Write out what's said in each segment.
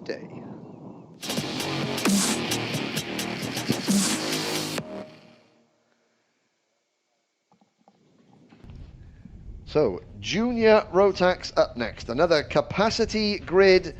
day. So, Junior Rotax up next. Another capacity grid,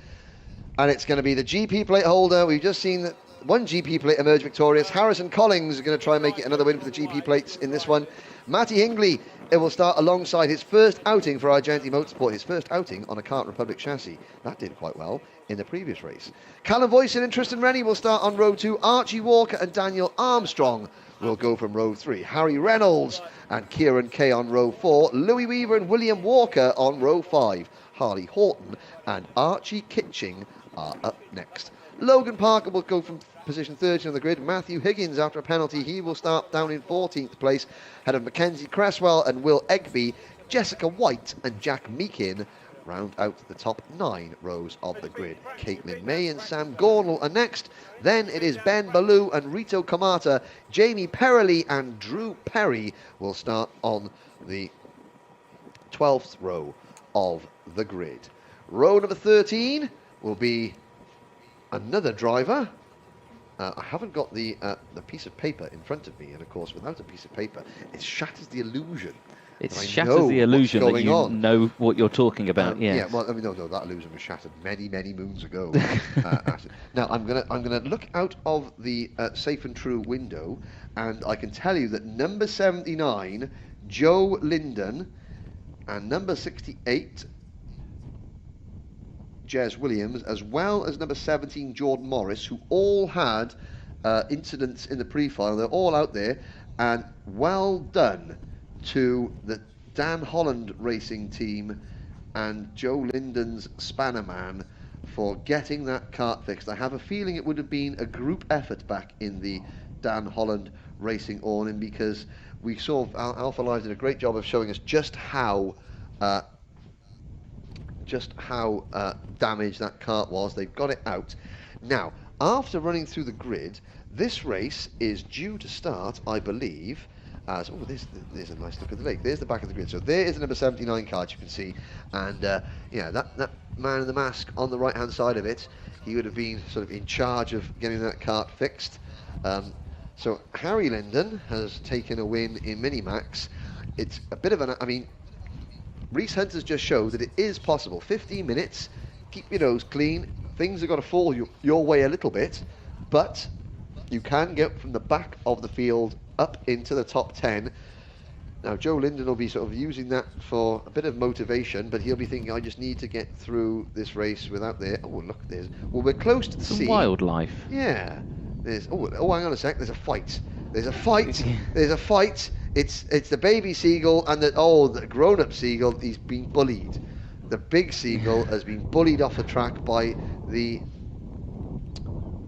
and it's going to be the GP plate holder. We've just seen that one GP plate emerge victorious. Harrison Collins is going to try and make it another win for the GP plates in this one. Matty Hingley, it will start alongside his first outing for Argenti Motorsport, his first outing on a Kart Republic chassis. That did quite well in the previous race. Callum Boyson and Tristan Rennie will start on row 2. Archie Walker and Daniel Armstrong will go from row 3. Harry Reynolds and Kieran Kay on row 4. Louis Weaver and William Walker on row 5. Harley Horton and Archie Kitching are up next. Logan Parker will go from position 13 on the grid. Matthew Higgins, after a penalty, he will start down in 14th place, ahead of Mackenzie Cresswell and Will Egby. Jessica White and Jack Meakin round out the top 9 rows of the grid. Caitlin May and Sam Gornall are next. Then it is Ben Ballou and Rito Kamata. Jamie Perrelly and Drew Perry will start on the 12th row of the grid. Row number 13 will be another driver. I haven't got the piece of paper in front of me, and of course, without a piece of paper, it shatters the illusion. It shatters the illusion that you know what you're talking about. Yeah, well, I mean, no, that illusion was shattered many, many moons ago. Now, I'm gonna look out of the safe and true window, and I can tell you that number 79, Joe Linden, and number 68, Jez Williams, as well as number 17, Jordan Morris, who all had incidents in the pre-final. They're all out there, and well done to the Dan Holland racing team and Joe Linden's Spannerman for getting that kart fixed. I have a feeling it would have been a group effort back in the Dan Holland racing awning, because we saw Alpha Live did a great job of showing us just how damaged that kart was. They've got it out. Now, after running through the grid, this race is due to start, I believe, as, oh, there's a nice look at the lake. There's the back of the grid. So there is the number 79 card you can see, and yeah, that man in the mask on the right hand side of it, he would have been sort of in charge of getting that kart fixed. So Harry Linden has taken a win in Minimax. It's a bit of an, I mean, Reese Hunter's just showed that it is possible. 15 minutes, keep your nose clean. Things are going to fall your way a little bit, but you can get from the back of the field up into the top 10. Now, Joe Linden will be sort of using that for a bit of motivation, but he'll be thinking, I just need to get through this race without there. Oh, look, there's, well, we're close to the sea. Wildlife. Yeah. There's, oh, hang on a sec, there's a fight. There's a fight. There's a fight. It's the baby seagull and the grown-up seagull. He's been bullied. The big seagull has been bullied off the track by the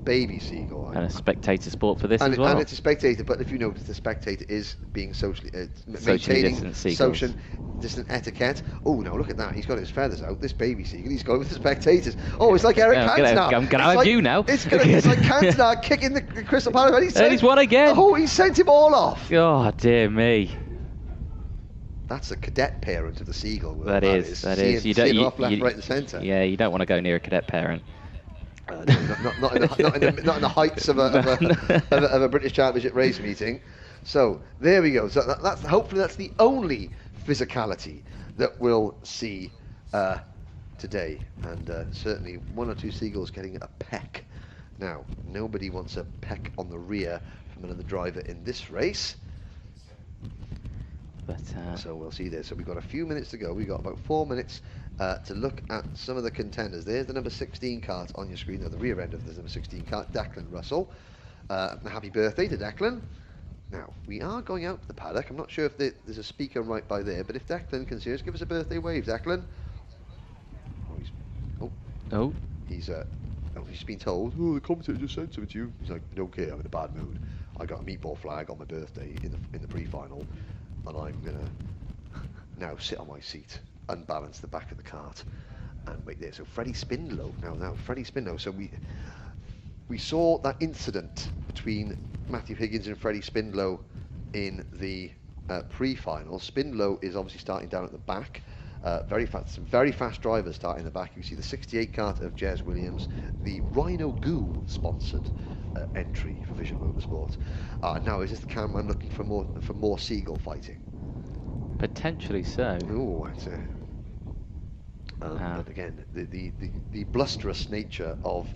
baby seagull. And a spectator sport for this as well. And it's a spectator, but if you notice, the spectator is being socially maintaining social distant etiquette. Oh, no, look at that. He's got his feathers out. This baby seagull, he's going with the spectators. Oh, it's like Eric Cantona. I'm going to have you now. It's like Cantona kicking the Crystal Palace. And he's won again. Oh, he sent him all off. Oh, dear me. That's a cadet parent of the seagull. That is. You don't off left, right, and centre. Yeah, you don't want to go near a cadet parent. Not in the heights of a British Championship race meeting. So there we go. So that's hopefully that's the only physicality that we'll see today, and certainly one or two seagulls getting a peck. Now, nobody wants a peck on the rear from another driver in this race. But, so we'll see there. So we've got a few minutes to go. We've got about 4 minutes to look at some of the contenders. There's the number 16 kart on your screen, at the rear end of the number 16 kart, Declan Russell. Happy birthday to Declan. Now, we are going out to the paddock. I'm not sure if there's a speaker right by there, but if Declan can see us, give us a birthday wave, Declan. He's been told, oh, the commentator just sent something to you. He's like, I don't care, I'm in a bad mood. I got a meatball flag on my birthday in the pre-final, and I'm going to now sit on my seat, unbalance the back of the cart, and wait there. So Freddie Spindlow, now Freddie Spindlow. So we saw that incident between Matthew Higgins and Freddie Spindlow in the pre-final. Spindlow is obviously starting down at the back. Some very fast drivers starting in the back. You see the 68 kart of Jez Williams, the Rhino Goo sponsored entry for Vision Motorsport. Now, is this the cameraman looking for more seagull fighting? Potentially so. Oh, that's it. But again, the blusterous nature of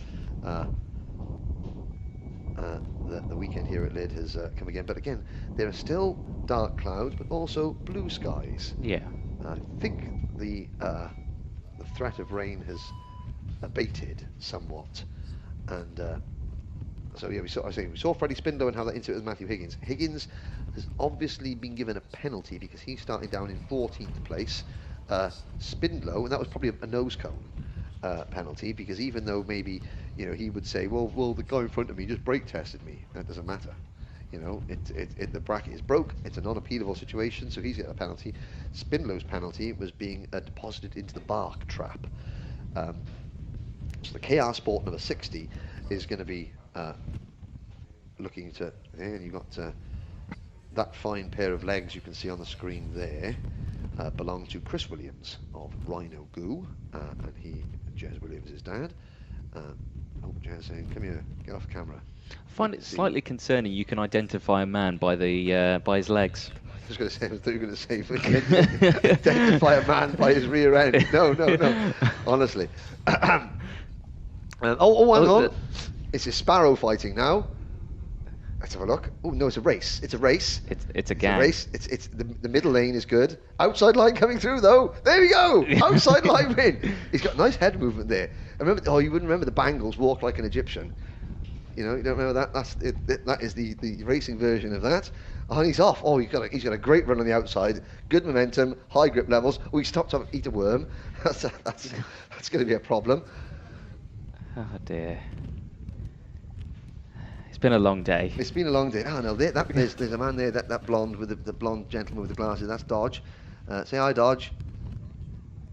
the weekend here at Lydd has come again. But again, there are still dark clouds, but also blue skies. Yeah. I think the threat of rain has abated somewhat, and so yeah, we saw Freddie Spindler and how that into it with Matthew Higgins. Higgins has obviously been given a penalty because he's starting down in 14th place. Spindlow, and that was probably a nose cone penalty, because even though maybe he would say, well, the guy in front of me just brake tested me. That doesn't matter. The bracket is broke. It's a non-appealable situation, so he's getting a penalty. Spindlow's penalty was being deposited into the bark trap. So the KR Sport number 60 is going to be looking to, and you've got that fine pair of legs you can see on the screen there belong to Chris Williams of Rhino Goo, and Jez Williams' his dad. Jez saying, come here, get off camera. I find it slightly concerning you can identify a man by his legs. I was going to say, I thought you were going to say, identify a man by his rear end. No. Honestly. Hang on. It's a sparrow fighting now. Let's have a look. Oh no, it's a race. It's a race. It's a gang. Race. It's the middle lane is good. Outside line coming through though. There we go. Outside line win. He's got nice head movement there. I remember. Oh, you wouldn't remember the Bangles walk like an Egyptian. You don't remember that? That's it. That is the racing version of that. Oh, and he's off. Oh, he's got a great run on the outside. Good momentum, high grip levels. Oh, he stopped to eat a worm. That's going to be a problem. Oh dear. It's been a long day. It's been a long day. Oh no, there's a man there, that blonde with the blonde gentleman with the glasses. That's Dodge. Say hi, Dodge.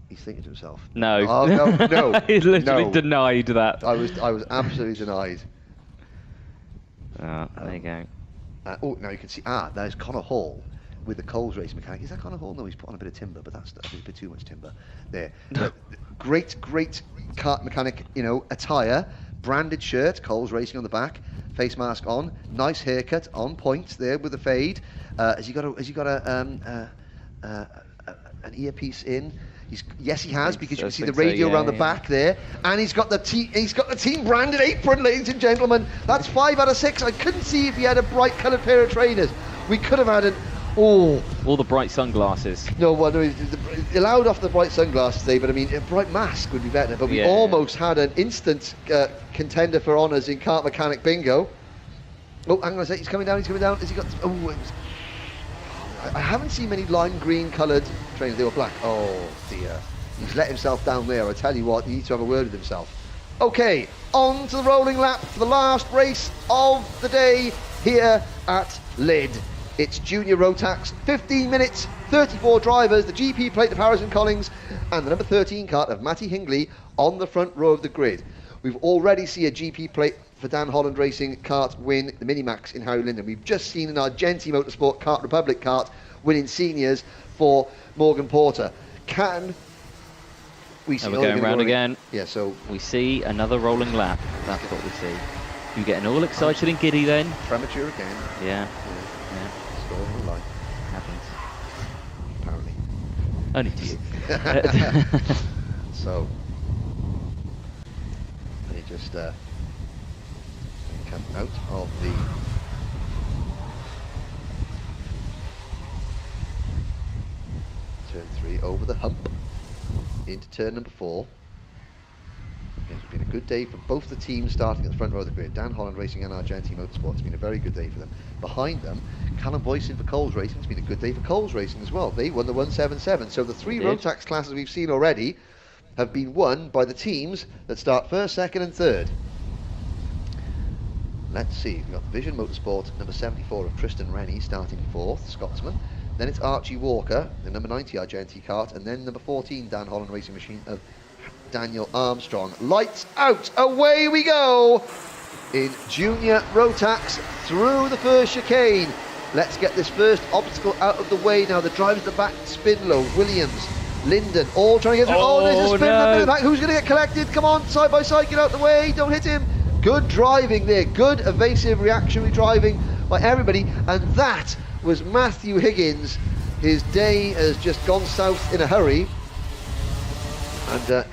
He's thinking to himself. No. Oh no. He literally denied that. I was absolutely denied. There you go. Now you can see. There's Connor Hall with the Coles race mechanic. Is that Connor Hall? No, he's put on a bit of timber, but that's a bit too much timber there. Great kart mechanic, attire, branded shirt, Coles Racing on the back, face mask on, nice haircut, on point there with the fade. Has he got an earpiece in? Yes, he has, because you can see the radio around the back there, and he's got the team branded apron, ladies and gentlemen. That's 5 out of 6. I couldn't see if he had a bright coloured pair of trainers. We could have had all the bright sunglasses. No, well, allowed off the bright sunglasses today, but I mean, a bright mask would be better. But we almost had an instant contender for honours in kart mechanic bingo. Oh, hang on a sec, he's coming down. Has he got? I haven't seen many lime green coloured trainers. They were black. Oh dear, he's let himself down there. I tell you what, he needs to have a word with himself. Okay, on to the rolling lap for the last race of the day here at Lydd. It's Junior Rotax, 15 minutes, 34 drivers, the GP plate of Harrison Collins, and the number 13 kart of Matty Hingley on the front row of the grid. We've already seen a GP plate for Dan Holland Racing kart win the Minimax in Harry Linden. We've just seen an Argenti Motorsport Kart Republic kart winning seniors for Morgan Porter. Can we see? We're going round again. Yeah, so we see another rolling lap. That's what we see. You getting all excited and giddy then? Premature again. Yeah. Story of my life. Happens. Apparently. Only to you. So they just come out of the turn 3 over the hump into turn number 4. It's been a good day for both the teams starting at the front row of the grid. Dan Holland Racing and Argenti Motorsport. It's been a very good day for them. Behind them, Callum Boyson for Coles Racing. It's been a good day for Coles Racing as well. They won the 177. So the 3 Rotax classes we've seen already have been won by the teams that start 1st, 2nd and 3rd. Let's see, we've got Vision Motorsport, number 74 of Tristan Rennie starting 4th, Scotsman. Then it's Archie Walker, the number 90 Argenti kart, and then number 14 Dan Holland Racing Machine of Daniel Armstrong. Lights out, away we go in Junior Rotax through the first chicane. Let's get this first obstacle out of the way now. The drivers at the back, Spindlow, Williams, Lyndon, all trying to get through. Oh, there's a spin in the middle of the pack. Who's going to get collected? Come on, side by side, get out the way. Don't hit him. Good driving there. Good evasive reactionary driving by everybody. And that was Matthew Higgins. His day has just gone south in a hurry. And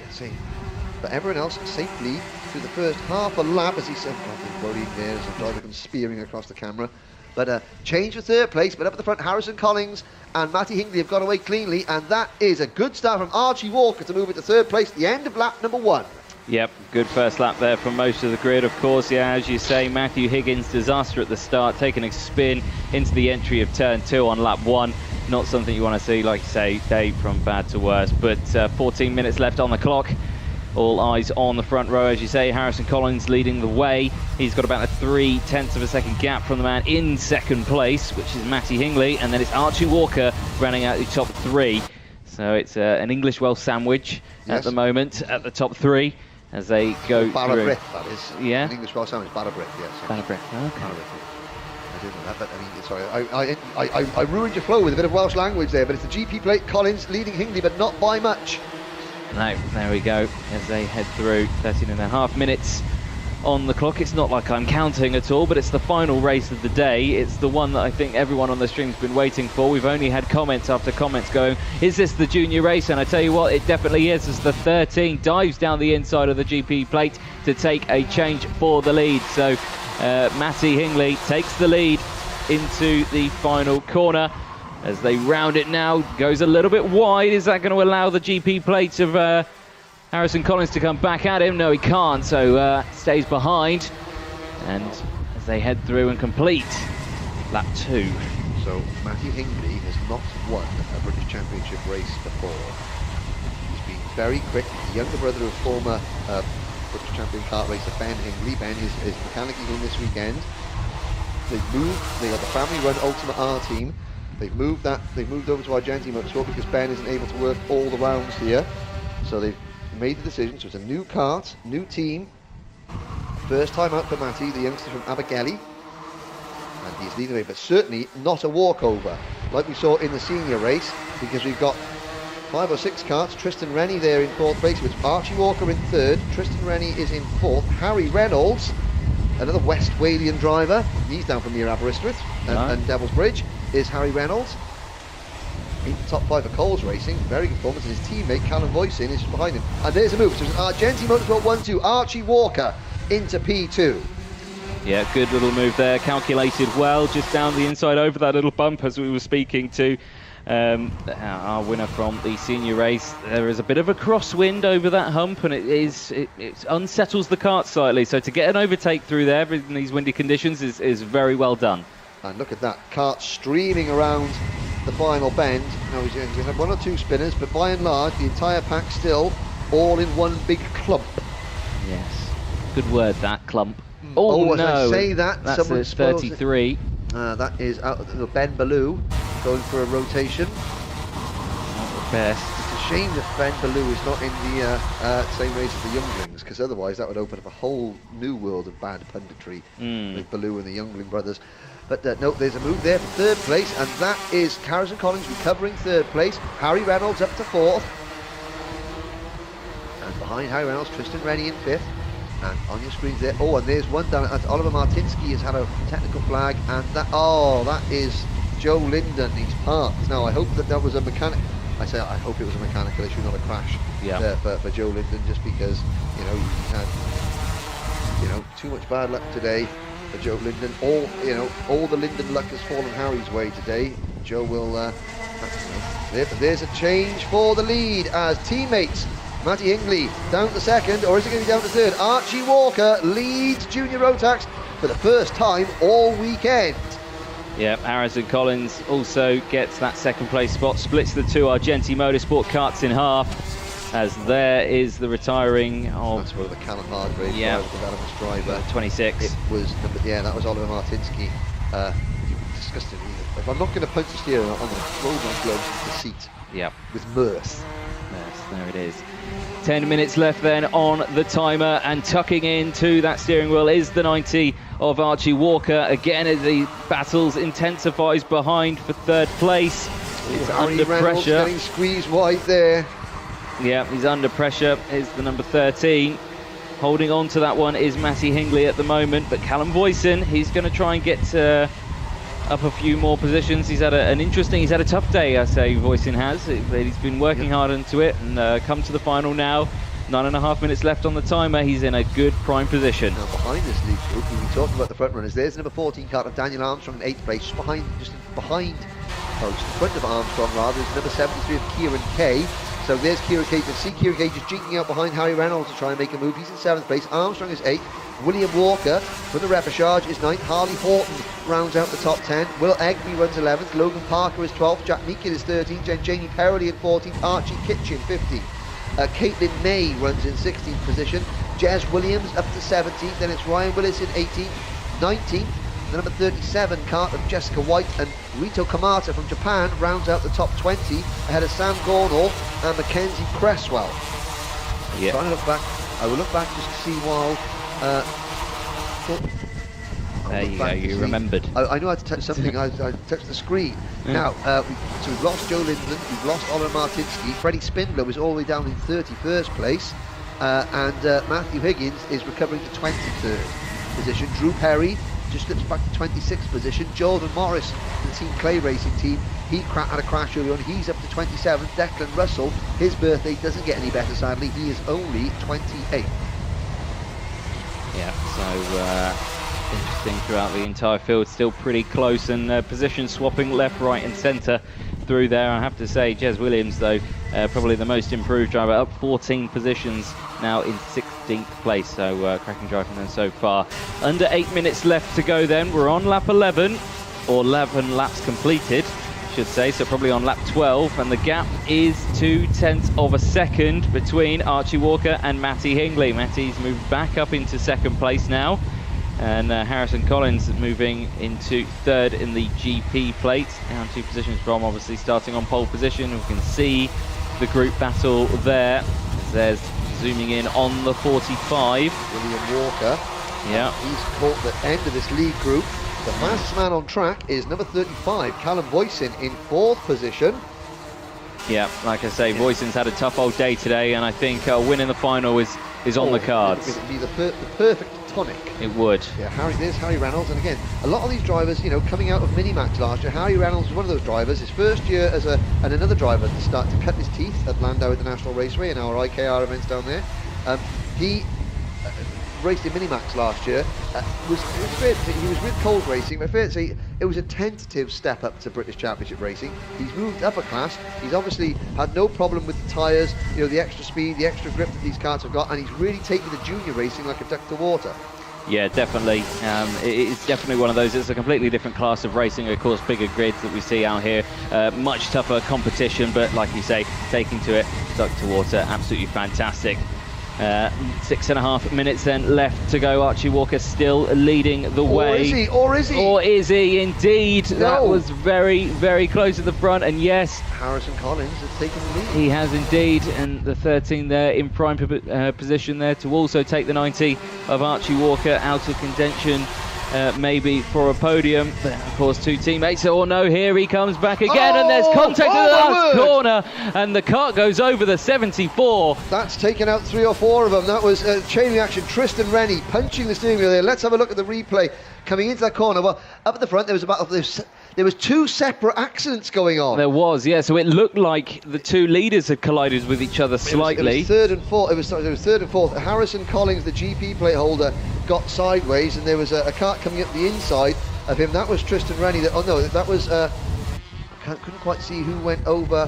but everyone else safely through the first half a lap, as he said, worrying there as the driver comes spearing across the camera. But change for third place, but up at the front, Harrison Collins and Matty Hingley have got away cleanly, and that is a good start from Archie Walker to move into third place at the end of lap number 1. Yep, good first lap there from most of the grid, of course. Yeah, as you say, Matthew Higgins, disaster at the start, taking a spin into the entry of turn 2 on lap 1. Not something you want to see, like you say, Dave, from bad to worse. But 14 minutes left on the clock. All eyes on the front row, as you say. Harrison Collins leading the way. He's got about a 0.3 of a second gap from the man in second place, which is Matty Hingley, and then it's Archie Walker running out the top 3. So it's an English well sandwich at the moment at the top 3 as they go through. That is. Yeah. An English well sandwich, Barrabrith, yes. Barrabrith, okay. I didn't know that, but I mean, sorry, I ruined your flow with a bit of Welsh language there, but it's the GP plate. Collins leading Hingley, but not by much. No, there we go, as they head through 13.5 minutes on the clock. It's not like I'm counting at all, but it's the final race of the day. It's the one that I think everyone on the stream's been waiting for. We've only had comments after comments going, is this the junior race? And I tell you what, it definitely is, as the 13 dives down the inside of the GP plate to take a change for the lead. So Matty Hingley takes the lead into the final corner. As they round it now, goes a little bit wide. Is that going to allow the GP plate of Harrison Collins to come back at him? No, he can't, so stays behind. And as they head through and complete lap 2. So Matthew Hingley has not won a British Championship race before. He's been very quick. The younger brother of former British champion kart racer Ben Hingley. Ben is mechanically in this weekend. They got the family run Ultimate R team. They've moved over to Argentine Motorsport because Ben isn't able to work all the rounds here. So they've made the decision. So it's a new kart, new team. First time out for Matty, the youngster from Abergele. And he's leading the way, but certainly not a walkover, like we saw in the senior race, because we've got 5 or 6 karts. Tristan Rennie there in 4th place, with Archie Walker in 3rd. Tristan Rennie is in 4th. Harry Reynolds, another West Walian driver. He's down from near Aberystwyth and Devil's Bridge. Is Harry Reynolds in the top 5 of Coles Racing. Very good performance, and his teammate Callum Voisin is just behind him. And there's a move. So it's Argentine Motorsport 1-2. Archie Walker into P2. Yeah, good little move there, calculated well, just down the inside over that little bump as we were speaking to our winner from the senior race. There is a bit of a crosswind over that hump, and it unsettles the kart slightly. So to get an overtake through there in these windy conditions is very well done. And look at that, kart streaming around the final bend. Now we had 1 or 2 spinners, but by and large, the entire pack still all in one big clump. Yes, good word, that, clump. Oh, as no, I say that, that's a 33. That is out of the Ben Ballou going for a rotation. Not the best. It's a shame that Ben Ballou is not in the same race as the younglings, because otherwise that would open up a whole new world of bad punditry with Ballou and the youngling brothers. But no, there's a move there for 3rd place, and that is Harrison Collins recovering 3rd place. Harry Reynolds up to 4th. And behind Harry Reynolds, Tristan Rennie in 5th. And on your screens there, and there's one down. Oliver Martinsky has had a technical flag, and that is Joe Lyndon. He's parked. Now I hope that was a mechanic. I hope it was a mechanical issue, not a crash. Yeah. For Joe Lyndon, just because he had too much bad luck today for Joe Lyndon. All the Lyndon luck has fallen Harry's way today. Joe will. There's a change for the lead as teammates. Matty Hingley down to 2nd, or is it going to be down to 3rd? Archie Walker leads Junior Rotax for the first time all weekend. Yeah, Harrison Collins also gets that 2nd place spot, splits the 2 Argentine Motorsport karts in half, as there is the retiring of... That's one of the Callum Hardgrave development driver. 26. It was, that was Oliver Martinsky. Disgusting. If I'm not going to punch the steering, I'm going to throw my gloves into the seat. Yep. With mirth. Yes, there it is. 10 minutes left then on the timer, and tucking into that steering wheel is the 90 of Archie Walker. Again, as the battles intensifies behind for 3rd place. It's Harry under Reynolds pressure. getting squeezed wide there. Yeah, he's under pressure. Is the number 13. Holding on to that one is Matty Hingley at the moment, but Callum Voisin, he's going to try and get up a few more positions. He's had he's had a tough day, I say, Voisin has. He's been working hard into it and come to the final now. 9.5 minutes left on the timer. He's in a good prime position. Now behind this lead group, we've been talking about the front runners. There's number 14 Kart of Daniel Armstrong in 8th place, just in front of Armstrong rather, is number 73 of Kieran Kay. So there's Kieran Kay. You can see Kieran Kay just jinking out behind Harry Reynolds to try and make a move. He's in 7th place. Armstrong is 8th. William Walker for the repechage is 9th. Harley Horton rounds out the top 10. Will Egby runs 11th. Logan Parker is 12th. Jack Meekin is 13th. Jamie Perrelly in 14th. Archie Kitchen 15th. Caitlin May runs in 16th position. Jez Williams up to 17th. Then it's Ryan Willis in 18th. 19th. The number 37 Kart of Jessica White and Rito Kamata from Japan rounds out the top 20 ahead of Sam Gornall and Mackenzie Cresswell. Yeah. Trying to look back. I will look back just to see while. There you go. You remembered. I know how to touch something. I touched the screen. Now, we've lost Joe Lindland. We've lost Oliver Martinsky. Freddie Spindler was all the way down in 31st place, and Matthew Higgins is recovering to 23rd position. Drew Perry just slips back to 26th position. Jordan Morris, the Team Clay Racing team, he had a crash early on. He's up to 27th. Declan Russell, his birthday doesn't get any better, sadly. He is only 28th. Yeah, so interesting throughout the entire field, still pretty close, and position swapping left, right and centre through there. I have to say, Jez Williams, though, probably the most improved driver, up 14 positions now in 16th place, so cracking drive from them so far. Under 8 minutes left to go then. We're on lap 11, or 11 laps completed, should say, so probably on lap 12, and the gap is 0.2 of a second between Archie Walker and Matty Hingley. Matty's moved back up into 2nd place now, and Harrison Collins moving into 3rd in the GP plate, down 2 positions from obviously starting on pole position. We can see the group battle there. There's zooming in on the 45. William Walker. Yeah. He's caught the end of this lead group. The fastest man on track is number 35, Callum Voisin, in 4th position. Yeah, like I say, Voisin's had a tough old day today, and I think winning the final is on the cards. It would be the perfect tonic. It would. Yeah, there's Harry Reynolds, and again, a lot of these drivers, coming out of Minimax last year, Harry Reynolds was one of those drivers. His first year and another driver to start to cut his teeth at Landau International Raceway in our IKR events down there. He raced in Minimax last year. He was with Cold Racing, but fair to say it was a tentative step up to British Championship Racing. He's moved up a class. He's obviously had no problem with the tyres, the extra speed, the extra grip that these karts have got, and he's really taken the junior racing like a duck to water. Yeah, definitely. It's definitely one of those. It's a completely different class of racing, of course, bigger grids that we see out here. Much tougher competition, but like you say, taking to it, duck to water, absolutely fantastic. 6.5 minutes then left to go. Archie Walker still leading the way. Or is he indeed? No. That was very, very close at the front, and yes, Harrison Collins has taken the lead. he has indeed, and the 13 there in prime position there to also take the 90 of Archie Walker out of contention. Maybe for a podium, but of course 2 teammates. Oh no, here he comes back again, and there's contact at the last corner, and the kart goes over the 74. That's taken out 3 or 4 of them. That was chain reaction. Tristan Rennie punching the steering wheel there. Let's have a look at the replay. Coming into that corner, well, up at the front there was 2 separate accidents going on. There was, yeah. So it looked like the 2 leaders had collided with each other slightly. It was 3rd and 4th. It was 3rd and 4th. Harrison Collins, the GP plate holder, got sideways, and there was a kart coming up the inside of him. That was Tristan Rennie. That was couldn't quite see who went over.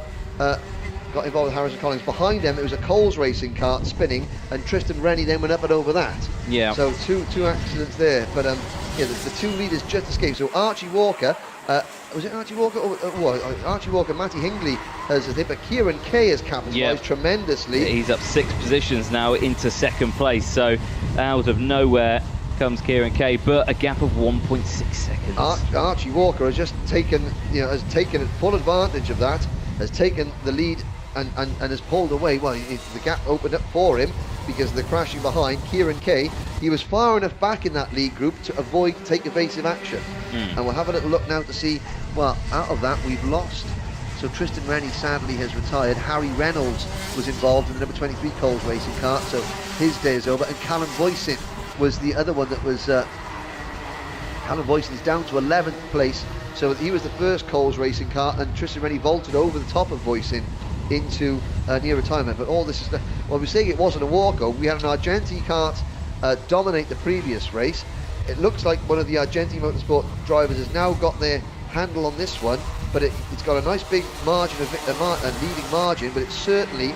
Got involved with Harrison Collins. Behind them, it was a Coles Racing kart spinning, and Tristan Rennie then went up and over that. Yeah. So two accidents there, but the 2 leaders just escaped. So Archie Walker. Was it Archie Walker? Archie Walker, Matty Hingley has a hit, but Kieran Kay has capitalised tremendously. He's up 6 positions now into 2nd place, so out of nowhere comes Kieran Kay, but a gap of 1.6 seconds. Archie Walker has just taken full advantage of that, has taken the lead and has pulled away. Well, the gap opened up for him because of the crashing behind. Kieran Kay, he was far enough back in that lead group to take evasive action. And we'll have a little look now to see, well, out of that we've lost So Tristan Rennie sadly has retired. Harry Reynolds was involved in the number 23 Coles Racing Kart, so his day is over. And Callum Boyson was the other one that was... Callum Boyson is down to 11th place, so he was the first Coles Racing Kart, and Tristan Rennie vaulted over the top of Boyson into near retirement. But all this is... Well, we're saying it wasn't a walkover. We had an Argenti kart dominate the previous race. It looks like one of the Argenti Motorsport drivers has now got their handle on this one, but it's got a nice big margin of a leading margin, but it certainly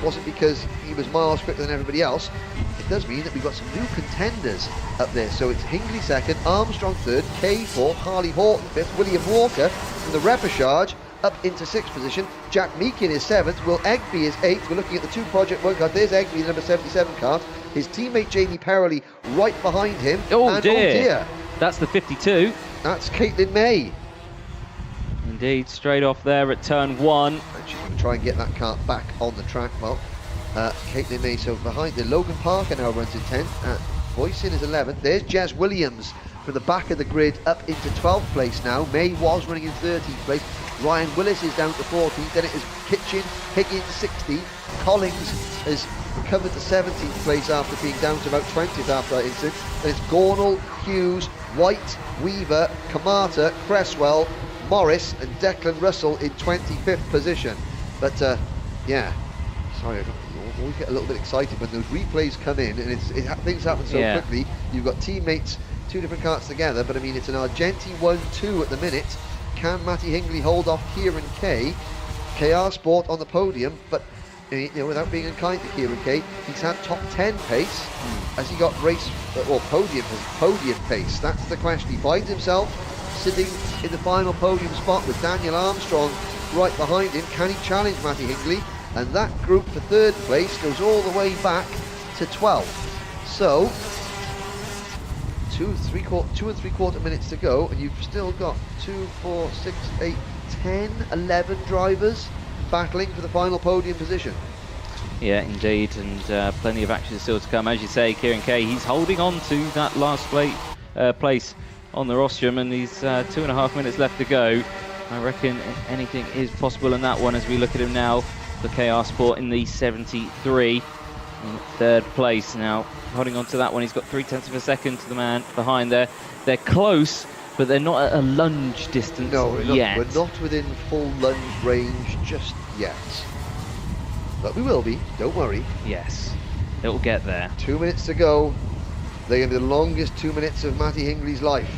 wasn't because he was miles quicker than everybody else. It does mean that we've got some new contenders up there. So it's Hingley second, Armstrong third, Kay fourth, Harley Horton fifth, William Walker from the repechage up into sixth position. Jack Meakin is seventh, Will Egby is eighth. We're looking at the two Project 1 cars. There's Egby, the number 77 kart. His teammate Jamie Perrelly right behind him. Oh dear, that's the 52. That's Caitlin May. Indeed, straight off there at turn 1. And she's going to try and get that kart back on the track. Well, Caitlin May, so behind the Logan Parker now runs in 10th. Boyson is 11th. There's Jez Williams from the back of the grid up into 12th place now. May was running in 13th place. Ryan Willis is down to 14th. Then it is Kitchen, Higgins 16th. Collins has recovered to 17th place after being down to about 20th after that incident. Then it's Gornall, Hughes, White, Weaver, Kamata, Cresswell, Morris and Declan Russell in 25th position. But yeah, sorry, I always get a little bit excited when those replays come in and things happen so quickly. You've got teammates, two different karts together, but I mean it's an Argenti 1-2 at the minute. Can Matty Hingley hold off Kieran Kay? KR Sport on the podium, but you know, without being unkind to Kieran Kay, he's had top 10 pace. Has he got race or podium pace? That's the question. He finds himself sitting in the final podium spot with Daniel Armstrong right behind him. Can he challenge Matty Hingley? And that group for third place goes all the way back to 12th. So 2 and 3/4 minutes to go, and you've still got 2, 4, 6, 8, 10, 11 drivers battling for the final podium position. Yeah, indeed, and plenty of action still to come. As you say, Kieran Kay, he's holding on to that last place on the rostrum, and he's 2.5 minutes left to go. I reckon anything is possible in that one as we look at him now for KR Sport in the 73 in third place. Now holding on to that one, he's got 0.3 of a second to the man behind there. They're close, but they're not at a lunge distance yet. We're not within full lunge range just yet, but we will be, don't worry. Yes, it'll get there. 2 minutes to go. They're going to be the longest 2 minutes of Matty Hingley's life.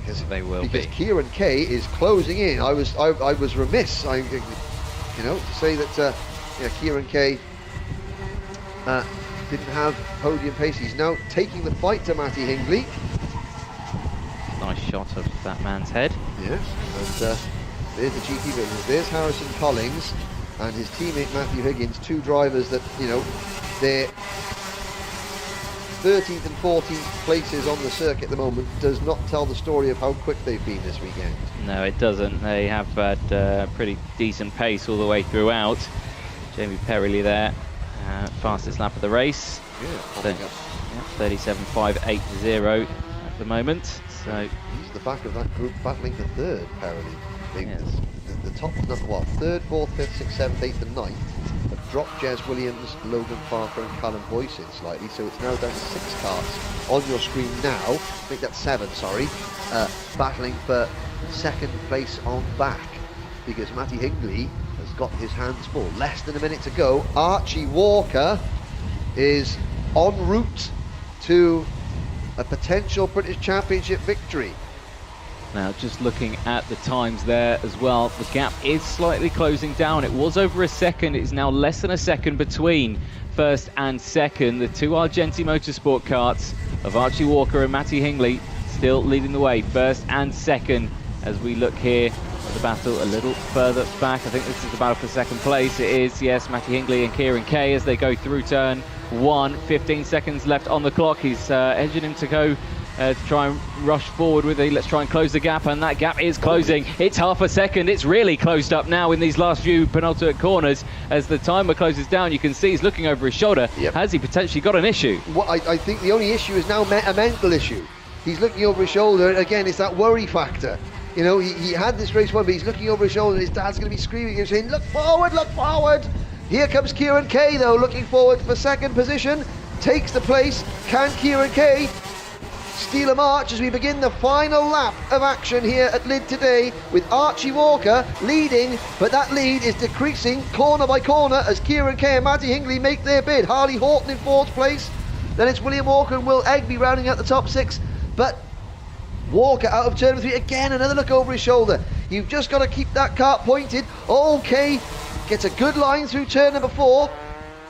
Because Kieran Kay is closing in. I was remiss, to say that Kieran Kay didn't have podium pace. He's now taking the fight to Matty Hingley. Nice shot of that man's head. Yes, and there's the GP Higgins. There's Harrison Collins and his teammate Matthew Higgins, two drivers that, they're 13th and 14th places on the circuit at the moment. Does not tell the story of how quick they've been this weekend. No, it doesn't. They have had pretty decent pace all the way throughout. Jamie Perrelly there, fastest lap of the race. Yeah, 37.580 at the moment. So he's the back of that group battling for third, Perrelly. Yes. The top, third, fourth, fifth, sixth, seventh, eighth and ninth have dropped Jez Williams, Logan Parker and Callum Boyson slightly, so it's now down to 6 karts on your screen now. I think that's 7, sorry, battling for second place on back, because Matty Hingley has got his hands full. Less than a minute to go. Archie Walker is en route to a potential British Championship victory. Now, just looking at the times there as well, the gap is slightly closing down. It was over a second. It's now less than a second between first and second. The two Argenti Motorsport karts of Archie Walker and Matty Hingley still leading the way, first and second, as we look here at the battle a little further back. I think this is the battle for second place. It is, yes, Matty Hingley and Kieran Kay as they go through turn 1. 15 seconds left on the clock. He's edging him to go to try and rush forward with it. Let's try and close the gap, and that gap is closing. It's half a second. It's really closed up now in these last few penultimate corners. As the timer closes down, you can see he's looking over his shoulder. Yep. Has he potentially got an issue? Well, I think the only issue is now a mental issue. He's looking over his shoulder. Again, it's that worry factor. You know, he had this race won, but he's looking over his shoulder. His dad's going to be screaming and saying, look forward, look forward. Here comes Kieran Kay, though, looking forward for second position. Takes the place. Can Kieran Kay steal a march as we begin the final lap of action here at Lydd today, with Archie Walker leading, but that lead is decreasing corner by corner as Kieran Kay and Matty Hingley make their bid. Harley Horton in 4th place. Then it's William Walker and Will Egby rounding out the top 6. But Walker out of turn 3 again, another look over his shoulder. You've just got to keep that cart pointed. Okay, gets a good line through turn number 4.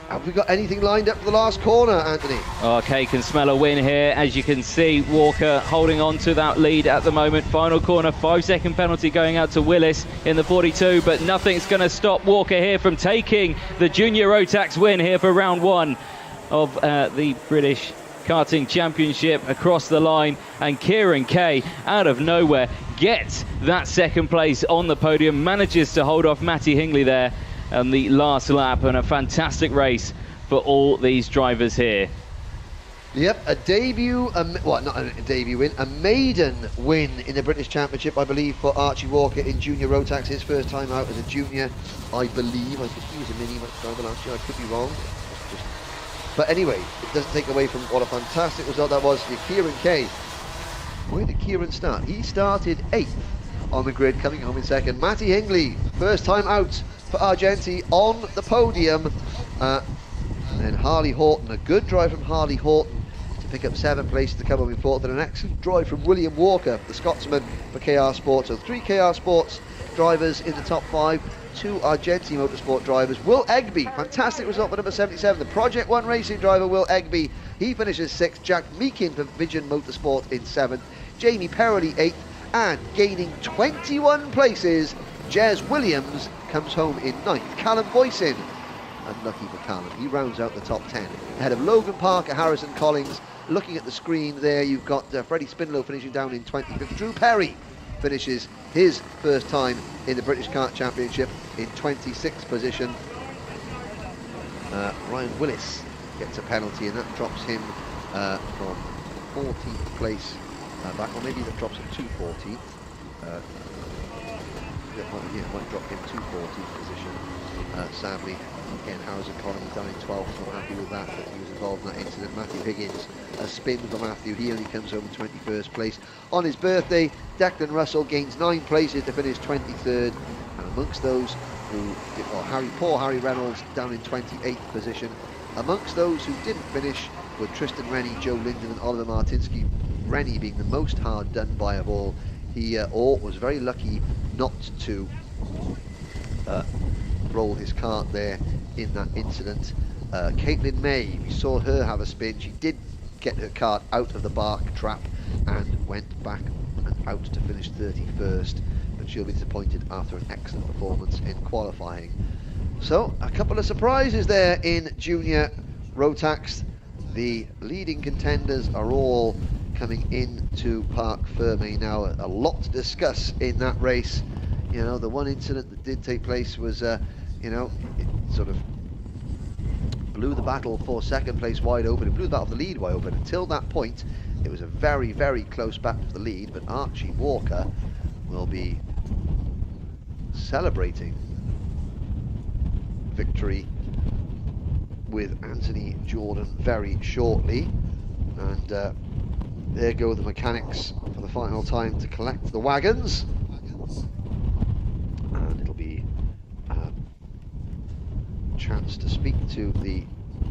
Have we got anything lined up for the last corner, Anthony? Okay, can smell a win here. As you can see, Walker holding on to that lead at the moment. Final corner, 5-second penalty going out to Willis in the 42, but nothing's going to stop Walker here from taking the Junior Rotax win here for round 1 of the British Karting Championship across the line. And Kieran Kay, out of nowhere, gets that second place on the podium, manages to hold off Matty Hingley there on the last lap, and a fantastic race for all these drivers here. Yep, a debut, well, not a debut win, a maiden win in the British Championship, I believe, for Archie Walker in Junior Rotax. His first time out as a junior, I believe. I think he was a mini driver last year, I could be wrong. But anyway, it doesn't take away from what a fantastic result that was for Kieran Kay. Where did Kieran start? He started 8th on the grid, coming home in 2nd. Matty Hingley, first time out for Argenti on the podium. And then Harley Horton, a good drive from Harley Horton to pick up 7th place to come home in 4th, and an excellent drive from William Walker, the Scotsman, for KR Sports. So 3 KR Sports drivers in the top 5, 2 Argenti Motorsport drivers. Will Egby, fantastic result for number 77, the Project 1 racing driver Will Egby. He finishes 6th. Jack Meakin for Vision Motorsport in 7th. Jamie Perrelly 8th, and gaining 21 places, Jez Williams comes home in 9th. Callum Boyson, unlucky for Callum, he rounds out the top 10 ahead of Logan Parker, Harrison Collins. Looking at the screen there, you've got Freddie Spindlow finishing down in 25th. Drew Perry finishes his first time in the British Kart Championship in 26th position. Ryan Willis gets a penalty, and that drops him from 14th place back, or maybe that drops him to 14th. Might drop him to 14th position. Sadly, again, Harrison Collins down in 12th, not happy with that, but he was involved in that incident. Matthew Higgins, a spin for Matthew, he only comes home in 21st place. On his birthday, Declan Russell gains 9 places to finish 23rd, and amongst those who, poor Harry Reynolds down in 28th position. Amongst those who didn't finish were Tristan Rennie, Joe Linden and Oliver Martinsky. Rennie being the most hard done by of all. He was very lucky not to roll his kart there in that incident. Caitlin May, we saw her have a spin. She did get her kart out of the bark trap and went back and out to finish 31st, but she'll be disappointed after an excellent performance in qualifying. So a couple of surprises there in Junior Rotax. The leading contenders are all coming into Parc Ferme now. A lot to discuss in that race. You know, the one incident that did take place was, you know, it sort of blew the battle for second place wide open. It blew the battle for the lead wide open. Until that point, it was a very, very close battle for the lead, but Archie Walker will be celebrating victory with Anthony Jordan very shortly. And there go the mechanics for the final time to collect the wagons. And it'll be a chance to speak to the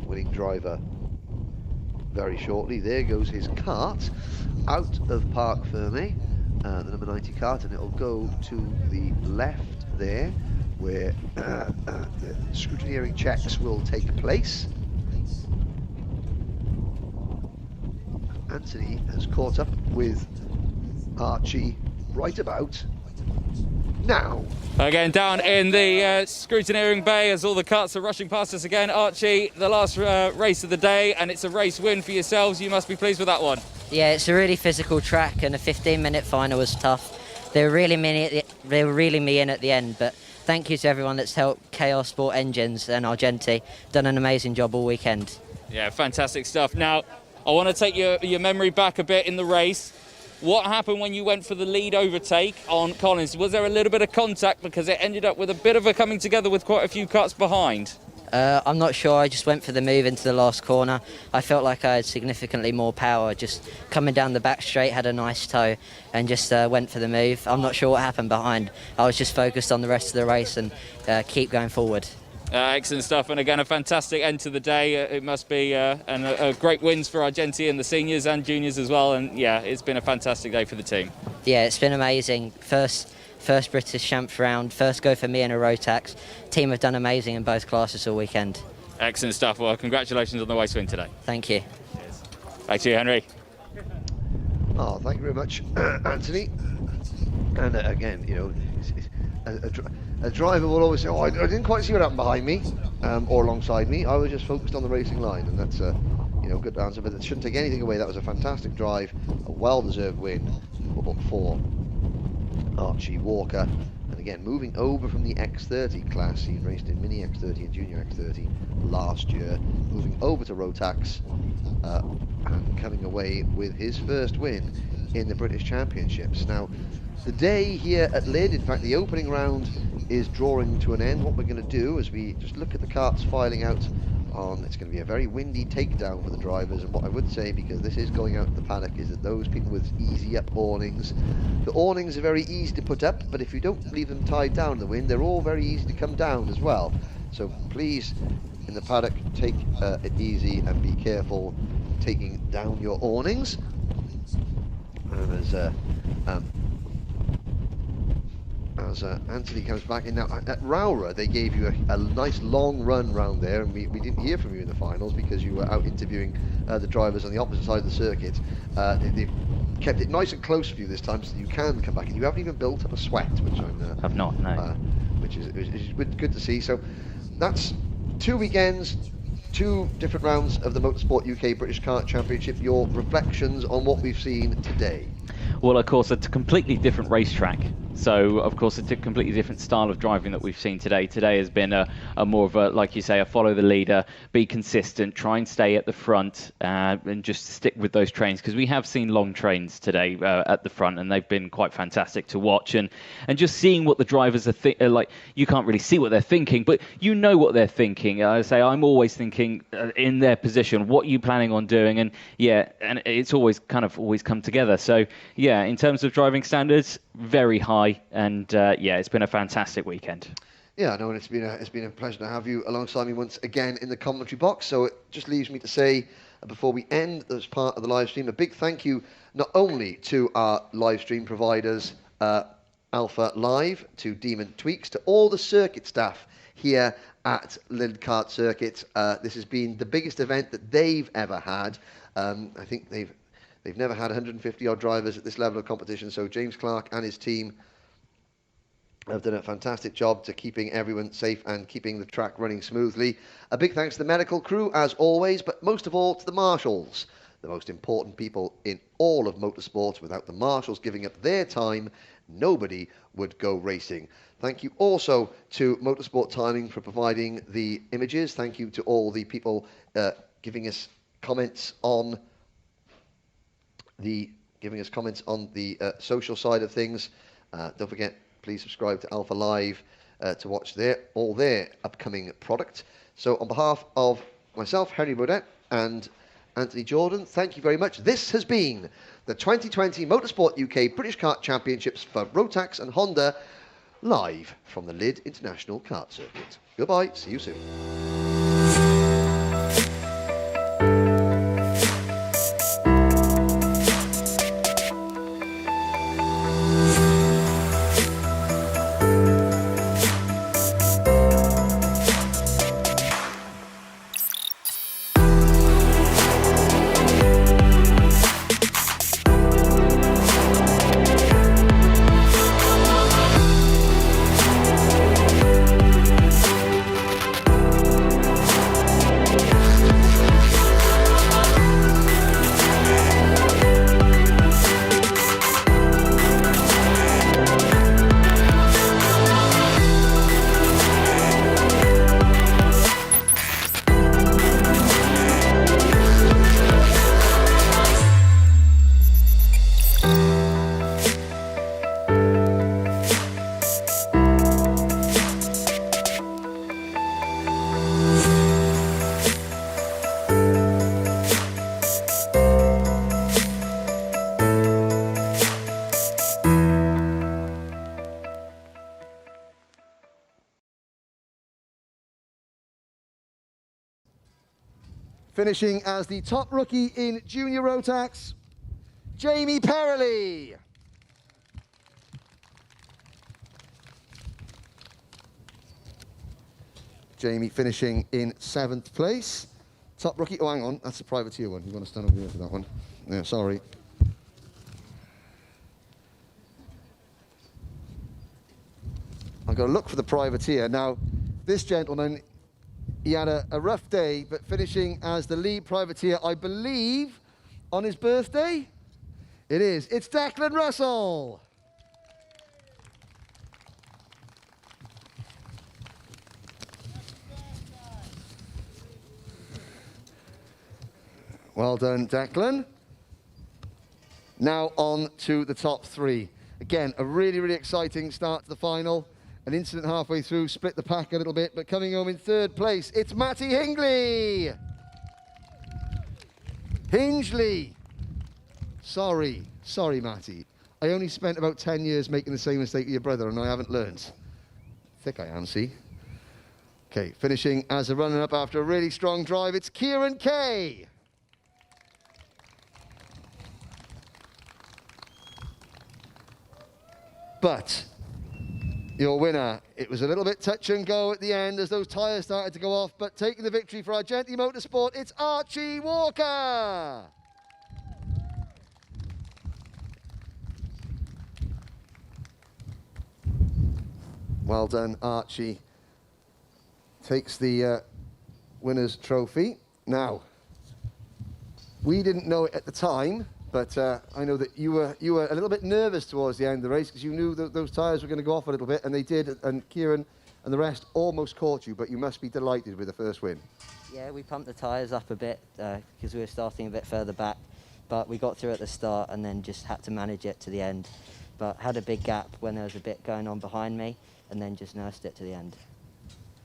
winning driver very shortly. There goes his kart out of Parc Ferme, the number 90 kart, and it'll go to the left there where the scrutineering checks will take place. Anthony has caught up with Archie right about now. Again, down in the scrutineering bay as all the karts are rushing past us again. Archie, the last race of the day, and it's a race win for yourselves. You must be pleased with that one. Yeah, it's a really physical track, and the 15-minute final was tough. They were really me in at the end, but thank you to everyone that's helped KR Sport Engines and Argenti. Done an amazing job all weekend. Yeah, fantastic stuff. Now, I want to take your memory back a bit in the race. What happened when you went for the lead overtake on Collins? Was there a little bit of contact because it ended up with a bit of a coming together with quite a few cuts behind? I'm not sure. I just went for the move into the last corner. I felt like I had significantly more power. Just coming down the back straight, had a nice toe, and just went for the move. I'm not sure what happened behind. I was just focused on the rest of the race and keep going forward. Excellent stuff, and again a fantastic end to the day. It must be great wins for Argenti and the seniors and juniors as well, and yeah, it's been a fantastic day for the team. Yeah, it's been amazing. First British Champs round, first go for me in a Rotax. Team have done amazing in both classes all weekend. Excellent stuff. Well, congratulations on the race win today. Thank you. Cheers. Back to you, Henry. Oh, thank you very much, Anthony. And again, you know, a driver will always say, "Oh, I didn't quite see what happened behind me or alongside me. I was just focused on the racing line," and that's a good answer. But it shouldn't take anything away. That was a fantastic drive, a well-deserved win for Archie Walker. And again, moving over from the X30 class, he raced in Mini X30 and Junior X30 last year, moving over to Rotax and coming away with his first win in the British Championships. Now, the day here at Lydd, in fact, the opening round is drawing to an end. What we're going to do is we just look at the karts filing out on, it's going to be a very windy takedown for the drivers, and what I would say, because this is going out to the paddock, is that those people with easy up awnings, the awnings are very easy to put up, but if you don't leave them tied down in the wind, they're all very easy to come down as well. So please, in the paddock, take it easy and be careful taking down your awnings. And as Anthony comes back in now, at Rowra they gave you a nice long run round there, and we didn't hear from you in the finals because you were out interviewing the drivers on the opposite side of the circuit. They've kept it nice and close for you this time, so you can come back, and you haven't even built up a sweat, which I'm Have not, no. which is good to see. So that's 2 weekends, 2 different rounds of the Motorsport UK British Kart Championship. Your reflections on what we've seen today? Well, of course, it's a completely different racetrack. So, of course, it's a completely different style of driving that we've seen today. Today has been a more of a, like you say, a follow the leader, be consistent, try and stay at the front, and just stick with those trains. Because we have seen long trains today at the front, and they've been quite fantastic to watch. And just seeing what the drivers are like, you can't really see what they're thinking, but you know what they're thinking. I say, I'm always thinking in their position, what are you planning on doing? And yeah, and it's always come together. So yeah, in terms of driving standards, very high. And yeah, it's been a fantastic weekend. Yeah, no, and it's been a pleasure to have you alongside me once again in the commentary box. So it just leaves me to say, before we end this part of the live stream, a big thank you not only to our live stream providers, Alpha Live, to Demon Tweaks, to all the circuit staff here at Lydd Kart Circuit. This has been the biggest event that they've ever had. I think they've never had 150 odd drivers at this level of competition. So James Clark and his team have done a fantastic job to keeping everyone safe and keeping the track running smoothly. A big thanks to the medical crew, as always, but most of all to the marshals, the most important people in all of motorsport. Without the marshals giving up their time, nobody would go racing. Thank you also to Motorsport Timing for providing the images. Thank you to all the people giving us comments on the social side of things. Don't forget, please subscribe to Alpha Live to watch all their upcoming product. So on behalf of myself, Henry Baudet, and Anthony Jordan, thank you very much. This has been the 2020 Motorsport UK British Kart Championships for Rotax and Honda, live from the Lydd International Kart Circuit. Goodbye, see you soon. Finishing as the top rookie in Junior Rotax, Jamie Perrelly. Jamie finishing in 7th place. Top rookie, oh hang on, that's the privateer one. You want to stand over here for that one. Yeah, sorry. I've got to look for the privateer. Now, this gentleman, he had a rough day, but finishing as the lead privateer, I believe, on his birthday? It is. It's Declan Russell. Well done, Declan. Now on to the top 3. Again, a really, really exciting start to the final. An incident halfway through, split the pack a little bit, but coming home in 3rd place, it's Matty Hingley. Hingley. Sorry, Matty. I only spent about 10 years making the same mistake with your brother, and I haven't learned. Thick I am, see? Okay, finishing as a runner-up after a really strong drive, it's Kieran Kay. But your winner, it was a little bit touch and go at the end as those tyres started to go off, but taking the victory for Argenti Motorsport, it's Archie Walker. Well done, Archie. Takes the winner's trophy. Now, we didn't know it at the time, but I know that you were a little bit nervous towards the end of the race because you knew that those tyres were going to go off a little bit, and they did, and Kieran and the rest almost caught you, but you must be delighted with the first win. Yeah, we pumped the tyres up a bit because we were starting a bit further back, but we got through at the start and then just had to manage it to the end. But had a big gap when there was a bit going on behind me, and then just nursed it to the end.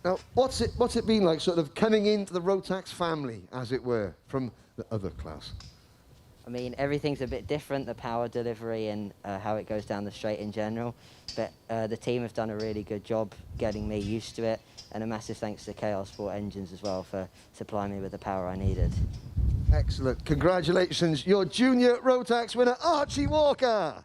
Now, what's it been like, sort of coming into the Rotax family, as it were, from the other class? I mean, everything's a bit different, the power delivery and how it goes down the straight in general, but the team have done a really good job getting me used to it, and a massive thanks to Kart Sport Engines as well for supplying me with the power I needed. Excellent. Congratulations, your Junior Rotax winner, Archie Walker.